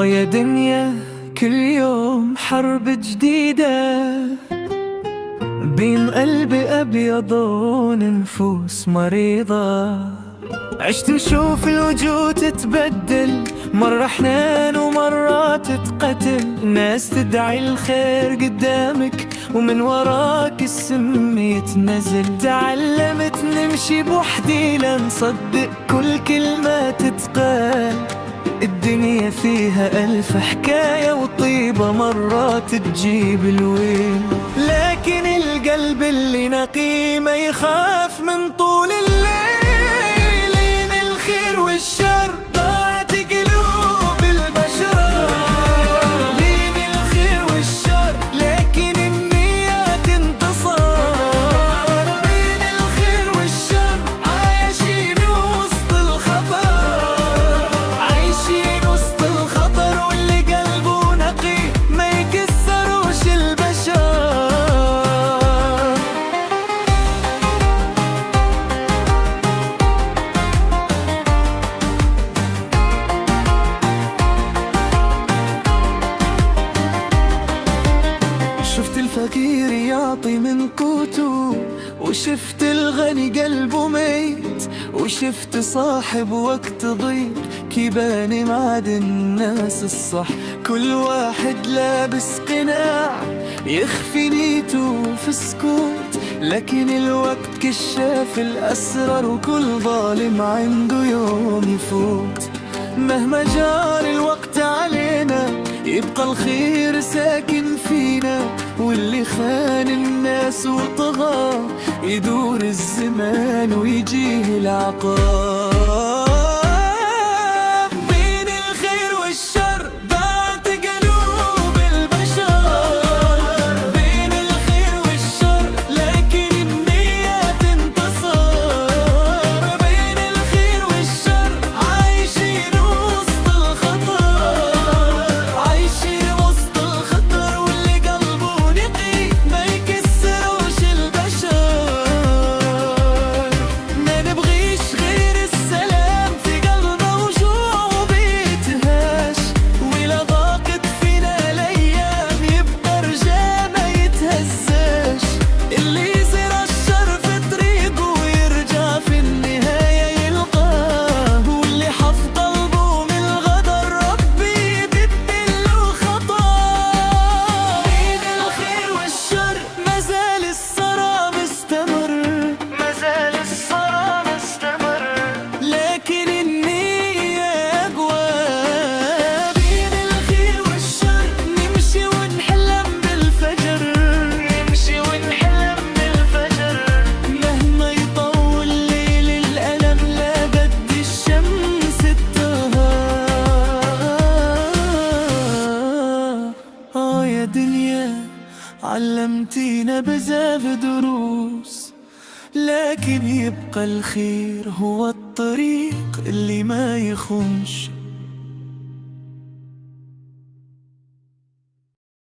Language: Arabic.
يا دنيا كل يوم حرب جديدة بين قلب أبيض ونفوس مريضة. عشت نشوف الوجوه تتبدل، مرة حنان ومرة تتقتل، ناس تدعي الخير قدامك ومن وراك السم يتنزل. تعلمت نمشي بوحدي لنصدق كل كلمة تتقال، الدنيا فيها ألف حكاية وطيبة مرات تجيب الويل، لكن القلب اللي نقي ما يخاف من طول الليل. لين الخير والشر ضاعت قلوب البشر، لين الخير والشر لكن النية تنتصر. بين الخير والشر عايشين وسط الخطر، عايشين وسط الخطر، واللي قلبه نقي ما يكسروش البشر. شفت الفقير يعطي من قوته، وشفت الغني قلبه ميت، وشفت صاحب وقت ضيق كيبان معدن الناس الصح. كل واحد لابس قناع يخفي نيته في سكوت، لكن الوقت كشاف الأسرار وكل ظالم عنده يوم يفوت. مهما جار الوقت علينا يبقى الخير ساكن فينا، واللي خان الناس وطغى يدور الزمان ويجيه العقاب. بين الخير والشر ضاعت قلوب البشر، بين الخير والشر لكن النية تنتصر. بين الخير والشر عايشين وسط الخطر، عايشين وسط الخطر، واللي قلبه نقي ما يكسروش البشر. ما نبغيش غير السلام في قلبنا وجوع وبيتهاش، ولا ضاقت فينا الأيام يبقى رجا ما يتهزاش. اللي يصير الشر في طريقه ويرجع في النهاية يلقاه، واللي حف قلبه من الغدر ربي يبدله خطاه. بين الخير والشر مازال الصراع مستمر، مازال الصراع مستمر، لكن النية أقوى. بين الخير والشر نمشي ونحلم بالفجر، نمشي ونحلم بالفجر، مهما يطول ليل الألم لا قد الشمس الطهى. يا دنيا علمتينا بزاف دروس، لكن يبقى الخير هو الطريق اللي ما يخونش.